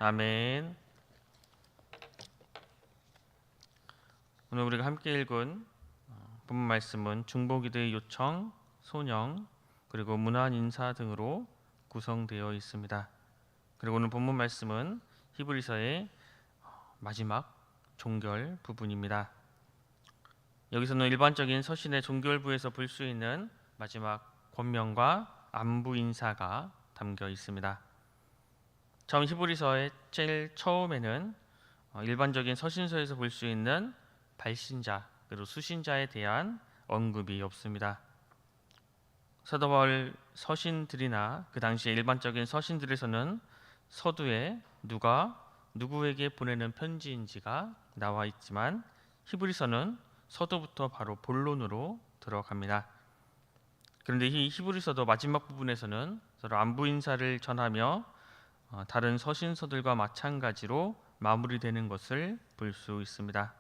아멘. 오늘 우리가 함께 읽은 본문 말씀은 중보기도의 요청, 소령, 그리고 문안 인사 등으로 구성되어 있습니다. 그리고 오늘 본문 말씀은 히브리서의 마지막 종결 부분입니다. 여기서는 일반적인 서신의 종결부에서 볼 수 있는 마지막 권면과 안부 인사가 담겨 있습니다. 처음 히브리서의 제일 처음에는 일반적인 서신서에서 볼 수 있는 발신자 그리고 수신자에 대한 언급이 없습니다. 사도 바울 서신들이나 그 당시의 일반적인 서신들에서는 서두에 누가 누구에게 보내는 편지인지가 나와 있지만 히브리서는 서두부터 바로 본론으로 들어갑니다. 그런데 이 히브리서도 마지막 부분에서는 서로 안부 인사를 전하며 다른 서신서들과 마찬가지로 마무리되는 것을 볼 수 있습니다.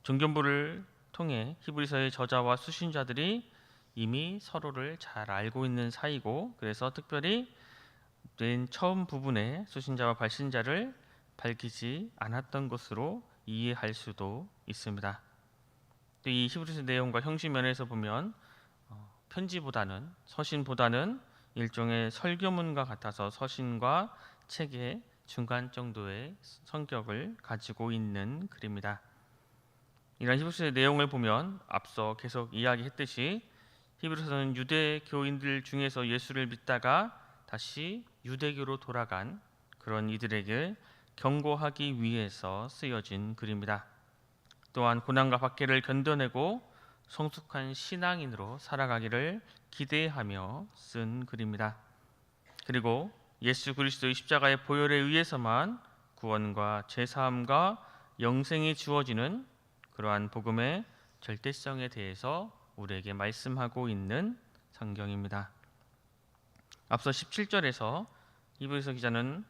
종견부를 통해 히브리서의 저자와 수신자들이 이미 서로를 잘 알고 있는 사이고, 그래서 특별히 맨 처음 부분에 수신자와 발신자를 밝히지 않았던 것으로 이해할 수도 있습니다. 또 이 히브리서 내용과 형식 면에서 보면 편지보다는 서신보다는 일종의 설교문과 같아서 서신과 책의 중간 정도의 성격을 가지고 있는 글입니다. 이런 히브리서의 내용을 보면 앞서 계속 이야기했듯이 히브리서는 유대교인들 중에서 예수를 믿다가 다시 유대교로 돌아간 그런 이들에게 경고하기 위해서 쓰여진 글입니다. 또한 고난과 박해를 견뎌내고 성숙한 신앙인으로 살아가기를 기대하며 쓴 글입니다. 그리고 예수 그리스도의 십자가의 보혈에 의해서만 구원과 제사함과 영생이 주어지는 그러한 복음의 절대성에 대해서 우리에게 말씀하고 있는 성경입니다. 앞서 17절에서 히브리서 기자는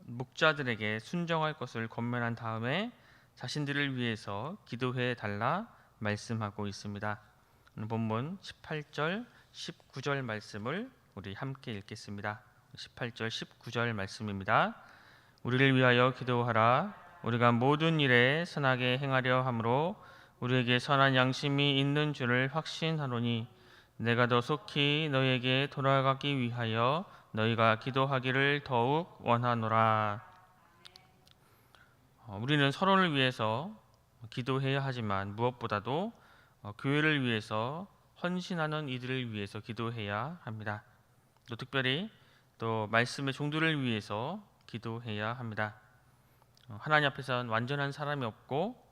목자들에게 순종할 것을 권면한 다음에 자신들을 위해서 기도해 달라 말씀하고 있습니다. 본문 18절, 19절 말씀을 우리 함께 읽겠습니다. 18절, 19절 말씀입니다. 우리를 위하여 기도하라. 우리가 모든 일에 선하게 행하려 함으로 우리에게 선한 양심이 있는 줄을 확신하노니 내가 더 속히 너희에게 돌아가기 위하여 너희가 기도하기를 더욱 원하노라. 우리는 서로를 위해서 기도해야 하지만 무엇보다도 교회를 위해서 헌신하는 이들을 위해서 기도해야 합니다. 또 특별히 또 말씀의 종들을 위해서 기도해야 합니다. 하나님 앞에서는 완전한 사람이 없고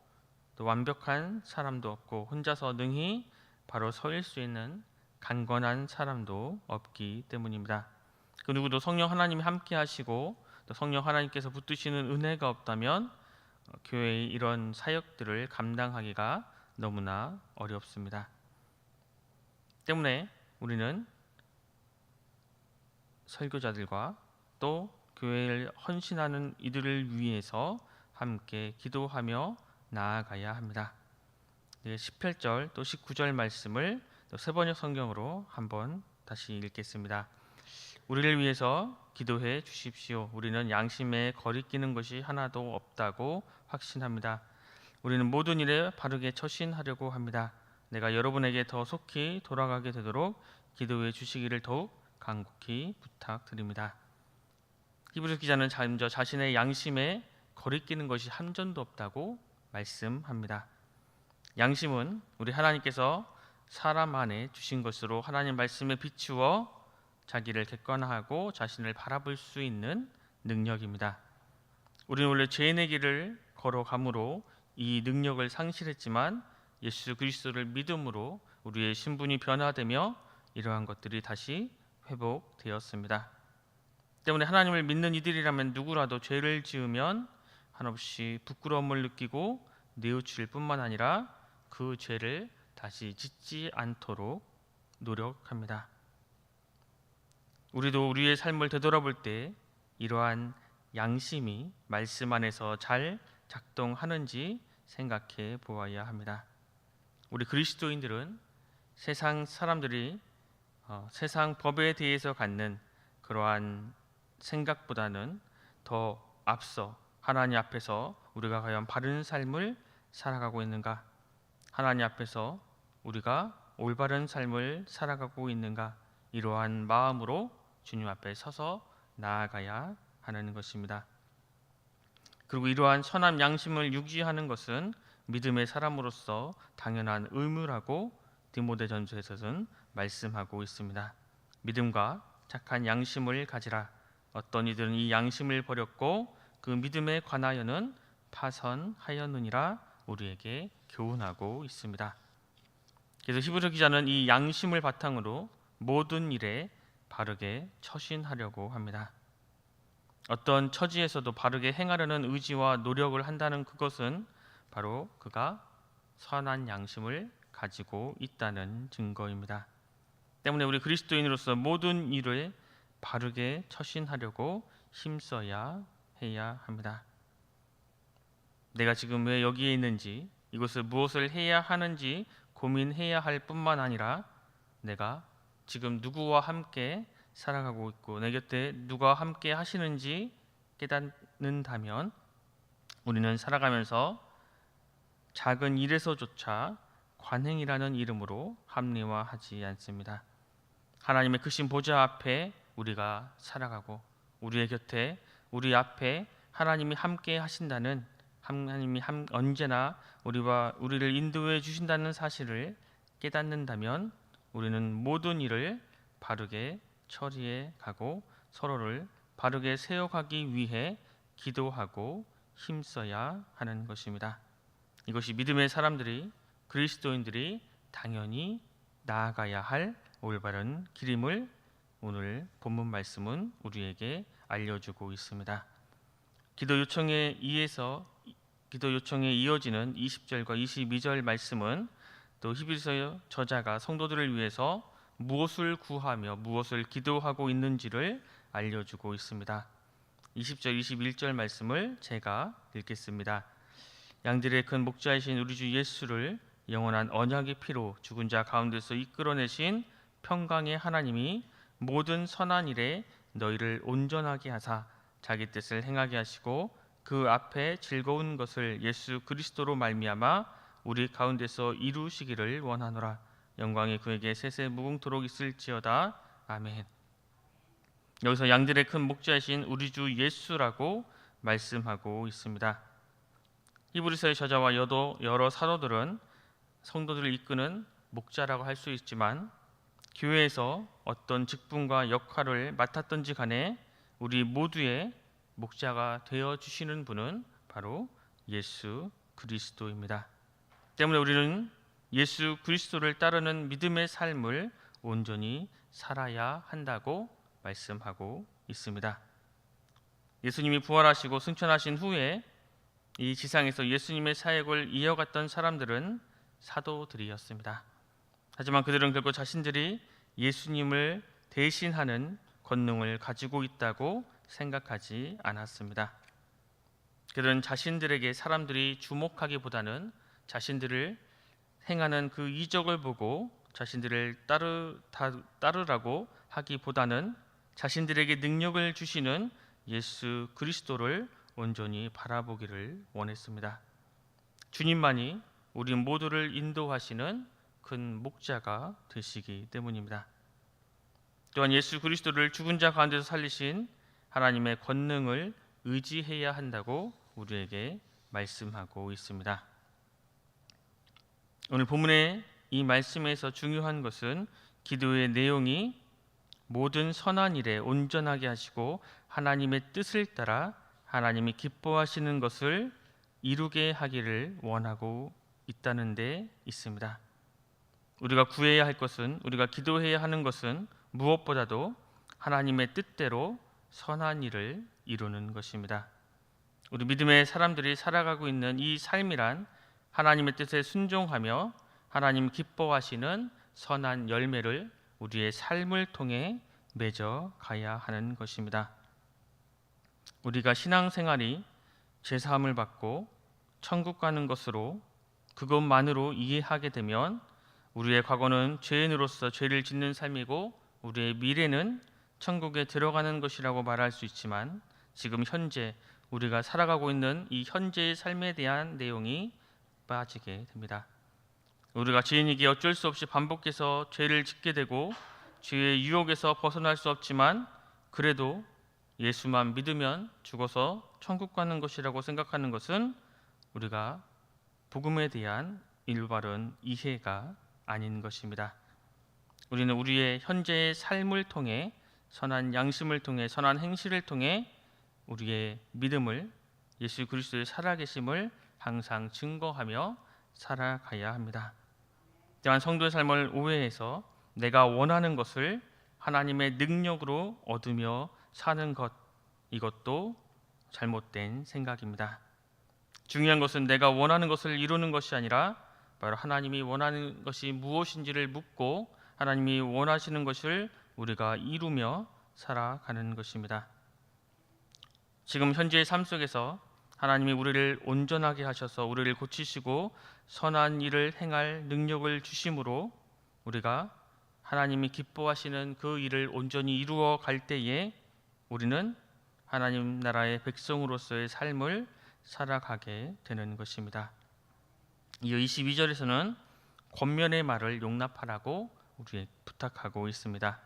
또 완벽한 사람도 없고 혼자서 능히 바로 서일 수 있는 강건한 사람도 없기 때문입니다. 그 누구도 성령 하나님이 함께 하시고 또 성령 하나님께서 붙드시는 은혜가 없다면 교회의 이런 사역들을 감당하기가 너무나 어렵습니다. 때문에 우리는 설교자들과 또 교회를 헌신하는 이들을 위해서 함께 기도하며 나아가야 합니다. 18절 또 19절 말씀을 또 세번역 성경으로 한번 다시 읽겠습니다. 우리를 위해서 기도해 주십시오. 우리는 양심에 거리끼는 것이 하나도 없다고 확신합니다. 우리는 모든 일에 바르게 처신하려고 합니다. 내가 여러분에게 더 속히 돌아가게 되도록 기도해 주시기를 더욱 간곡히 부탁드립니다. 히브리서 기자는 먼저 자신의 양심에 거리끼는 것이 한 점도 없다고 말씀합니다. 양심은 우리 하나님께서 사람 안에 주신 것으로 하나님 말씀에 비추어 자기를 객관화하고 자신을 바라볼 수 있는 능력입니다. 우리는 원래 죄인의 길을 걸어감으로 이 능력을 상실했지만 예수 그리스도를 믿음으로 우리의 신분이 변화되며 이러한 것들이 다시 회복되었습니다. 때문에 하나님을 믿는 이들이라면 누구라도 죄를 지으면 한없이 부끄러움을 느끼고 뉘우칠 뿐만 아니라 그 죄를 다시 짓지 않도록 노력합니다. 우리도 우리의 삶을 되돌아볼 때 이러한 양심이 말씀 안에서 잘 작동하는지 생각해 보아야 합니다. 우리 그리스도인들은 세상 사람들이 세상 법에 대해서 갖는 그러한 생각보다는 더 앞서 하나님 앞에서 우리가 과연 바른 삶을 살아가고 있는가? 하나님 앞에서 우리가 올바른 삶을 살아가고 있는가? 이러한 마음으로 주님 앞에 서서 나아가야 하는 것입니다. 그리고 이러한 선한 양심을 유지하는 것은 믿음의 사람으로서 당연한 의무라고 디모데전서에서는 말씀하고 있습니다. 믿음과 착한 양심을 가지라. 어떤 이들은 이 양심을 버렸고 그 믿음에 관하여는 파선하였느니라 우리에게 교훈하고 있습니다. 그래서 히브리 기자는 이 양심을 바탕으로 모든 일에 바르게 처신하려고 합니다. 어떤 처지에서도 바르게 행하려는 의지와 노력을 한다는 그것은 바로 그가 선한 양심을 가지고 있다는 증거입니다. 때문에 우리 그리스도인으로서 모든 일을 바르게 처신하려고 힘써야 해야 합니다. 내가 지금 왜 여기에 있는지, 이곳을 무엇을 해야 하는지 고민해야 할 뿐만 아니라 내가 지금 누구와 함께 살아가고 있고 내 곁에 누가 함께 하시는지 깨닫는다면 우리는 살아가면서 작은 일에서조차 관행이라는 이름으로 합리화하지 않습니다. 하나님의 크신 보좌 앞에 우리가 살아가고 우리의 곁에 우리 앞에 하나님이 함께 하신다는, 하나님이 언제나 우리를 인도해 주신다는 사실을 깨닫는다면 우리는 모든 일을 바르게 처리해 가고 서로를 바르게 세워가기 위해 기도하고 힘써야 하는 것입니다. 이것이 믿음의 사람들이, 그리스도인들이 당연히 나아가야 할 올바른 길임을 오늘 본문 말씀은 우리에게 알려주고 있습니다. 기도 요청에 이어지는 20절과 22절 말씀은 또 히브리서 저자가 성도들을 위해서 무엇을 구하며 무엇을 기도하고 있는지를 알려주고 있습니다. 20절, 21절 말씀을 제가 읽겠습니다. 양들의 큰 목자이신 우리 주 예수를 영원한 언약의 피로 죽은 자 가운데서 이끌어내신 평강의 하나님이 모든 선한 일에 너희를 온전하게 하사 자기 뜻을 행하게 하시고 그 앞에 즐거운 것을 예수 그리스도로 말미암아 우리 가운데서 이루시기를 원하노라. 영광이 그에게 세세 무궁토록 있을지어다. 아멘. 여기서 양들의 큰 목자이신 우리 주 예수라고 말씀하고 있습니다. 히브리서의 저자와 여러 사도들은 성도들을 이끄는 목자라고 할 수 있지만 교회에서 어떤 직분과 역할을 맡았던지 간에 우리 모두의 목자가 되어 주시는 분은 바로 예수 그리스도입니다. 때문에 우리는 예수 그리스도를 따르는 믿음의 삶을 온전히 살아야 한다고 말씀하고 있습니다. 예수님이 부활하시고 승천하신 후에 이 지상에서 예수님의 사역을 이어갔던 사람들은 사도들이었습니다. 하지만 그들은 결국 자신들이 예수님을 대신하는 권능을 가지고 있다고 생각하지 않았습니다. 그들은 자신들에게 사람들이 주목하기보다는 자신들을 행하는 그 이적을 보고 자신들을 따르라고 하기보다는 자신들에게 능력을 주시는 예수 그리스도를 온전히 바라보기를 원했습니다. 주님만이 우리 모두를 인도하시는 큰 목자가 되시기 때문입니다. 또한 예수 그리스도를 죽은 자 가운데서 살리신 하나님의 권능을 의지해야 한다고 우리에게 말씀하고 있습니다. 오늘 본문의 이 말씀에서 중요한 것은 기도의 내용이 모든 선한 일에 온전하게 하시고 하나님의 뜻을 따라 하나님이 기뻐하시는 것을 이루게 하기를 원하고 있다는 데 있습니다. 우리가 구해야 할 것은, 우리가 기도해야 하는 것은 무엇보다도 하나님의 뜻대로 선한 일을 이루는 것입니다. 우리 믿음의 사람들이 살아가고 있는 이 삶이란 하나님의 뜻에 순종하며 하나님 기뻐하시는 선한 열매를 우리의 삶을 통해 맺어 가야 하는 것입니다. 우리가 신앙생활이 제사함을 받고 천국 가는 것으로 그것만으로 이해하게 되면 우리의 과거는 죄인으로서 죄를 짓는 삶이고 우리의 미래는 천국에 들어가는 것이라고 말할 수 있지만 지금 현재 우리가 살아가고 있는 이 현재의 삶에 대한 내용이 빠지게 됩니다. 우리가 죄인이기에 어쩔 수 없이 반복해서 죄를 짓게 되고 죄의 유혹에서 벗어날 수 없지만 그래도 예수만 믿으면 죽어서 천국 가는 것이라고 생각하는 것은 우리가 복음에 대한 올바른 이해가 아닌 것입니다. 우리는 우리의 현재의 삶을 통해 선한 양심을 통해 선한 행실을 통해 우리의 믿음을 예수 그리스도의 살아계심을 항상 증거하며 살아가야 합니다. 또한 성도의 삶을 오해해서 내가 원하는 것을 하나님의 능력으로 얻으며 사는 것, 이것도 잘못된 생각입니다. 중요한 것은 내가 원하는 것을 이루는 것이 아니라 바로 하나님이 원하는 것이 무엇인지를 묻고 하나님이 원하시는 것을 우리가 이루며 살아가는 것입니다. 지금 현재의 삶 속에서 하나님이 우리를 온전하게 하셔서 우리를 고치시고 선한 일을 행할 능력을 주심으로 우리가 하나님이 기뻐하시는 그 일을 온전히 이루어 갈 때에 우리는 하나님 나라의 백성으로서의 삶을 살아가게 되는 것입니다. 이어 22절에서는 권면의 말을 용납하라고 우리에게 부탁하고 있습니다.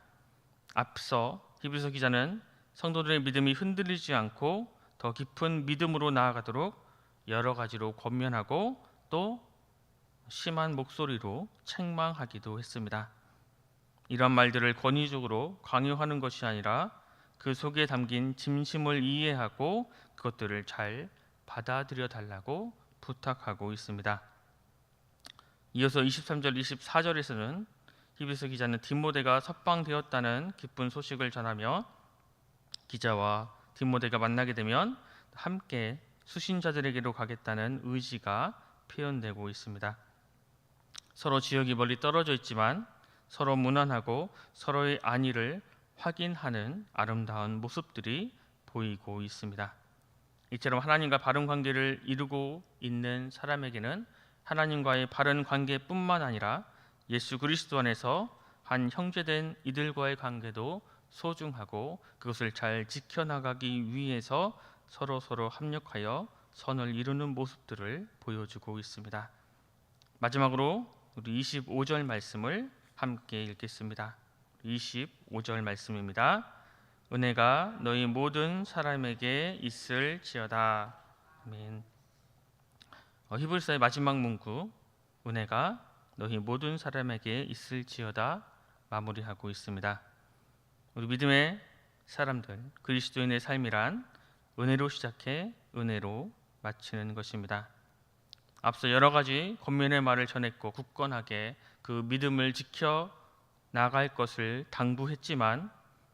앞서 히브리서 기자는 성도들의 믿음이 흔들리지 않고 더 깊은 믿음으로 나아가도록 여러 가지로 권면하고 또 심한 목소리로 책망하기도 했습니다. 이런 말들을 권위적으로 강요하는 것이 아니라 그 속에 담긴 진심을 이해하고 그것들을 잘 받아들여 달라고 부탁하고 있습니다. 이어서 23절, 24절에서는 히브리서 기자는 디모데가 석방되었다는 기쁜 소식을 전하며 기자와 디모데가 만나게 되면 함께 수신자들에게로 가겠다는 의지가 표현되고 있습니다. 서로 지역이 멀리 떨어져 있지만 서로 무난하고 서로의 안위를 확인하는 아름다운 모습들이 보이고 있습니다. 이처럼 하나님과 바른 관계를 이루고 있는 사람에게는 하나님과의 바른 관계뿐만 아니라 예수 그리스도 안에서 한 형제된 이들과의 관계도 소중하고 그것을 잘 지켜나가기 위해서 서로 합력하여 선을 이루는 모습들을 보여주고 있습니다. 마지막으로 우리 25절 말씀을 함께 읽겠습니다. 25절 말씀입니다. 은혜가 너희 모든 사람에게 있을지어다. 아멘. 히브리서의 마지막 문구 은혜가 너희 모든 사람에게 있을지어다 마무리하고 있습니다. 우리 믿음의 사람들, 그리스도인의 삶이란 은혜로 시작해 은혜로 마치는 것입니다. 앞서 여러 가지 권면의 말을 전했고 굳건하게 그 믿음을 지켜 나갈 것을 당부했지만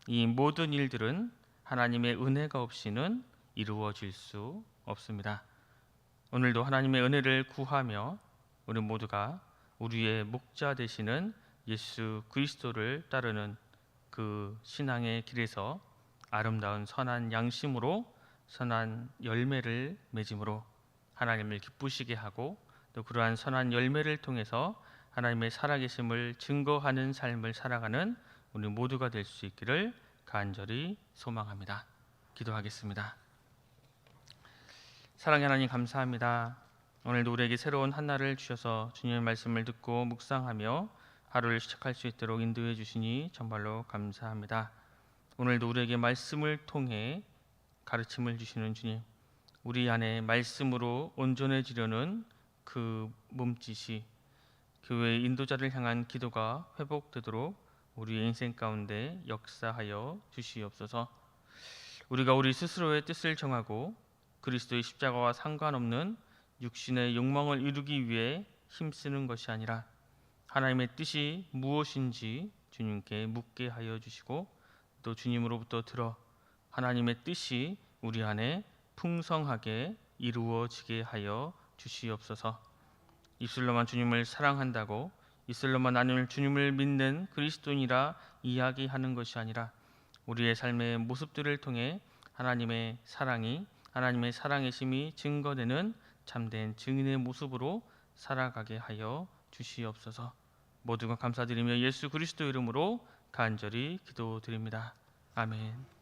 이 모든 일들은 하나님의 은혜가 없이는 이루어질 수 없습니다. 오늘도 하나님의 은혜를 구하며 우리 모두가 우리의 목자 되시는 예수 그리스도를 따르는 그 신앙의 길에서 아름다운 선한 양심으로 선한 열매를 맺음으로 하나님을 기쁘시게 하고 또 그러한 선한 열매를 통해서 하나님의 살아계심을 증거하는 삶을 살아가는 우리 모두가 될 수 있기를 간절히 소망합니다. 기도하겠습니다. 사랑의 하나님 감사합니다. 오늘도 우리에게 새로운 한 날을 주셔서 주님의 말씀을 듣고 묵상하며 하루를 시작할 수 있도록 인도해 주시니 정말로 감사합니다. 오늘도 우리에게 말씀을 통해 가르침을 주시는 주님, 우리 안에 말씀으로 온전해지려는 그 몸짓이 교회의 인도자를 향한 기도가 회복되도록 우리의 인생 가운데 역사하여 주시옵소서. 우리가 우리 스스로의 뜻을 정하고 그리스도의 십자가와 상관없는 육신의 욕망을 이루기 위해 힘쓰는 것이 아니라 하나님의 뜻이 무엇인지 주님께 묻게 하여 주시고 또 주님으로부터 들어 하나님의 뜻이 우리 안에 풍성하게 이루어지게 하여 주시옵소서. 입술로만 주님을 사랑한다고 입술로만 나눌 주님을 믿는 그리스도인이라 이야기하는 것이 아니라 우리의 삶의 모습들을 통해 하나님의 사랑이 하나님의 사랑의 심이 증거되는 참된 증인의 모습으로 살아가게 하여 주시옵소서. 모두가 감사드리며 예수 그리스도 이름으로 간절히 기도드립니다. 아멘.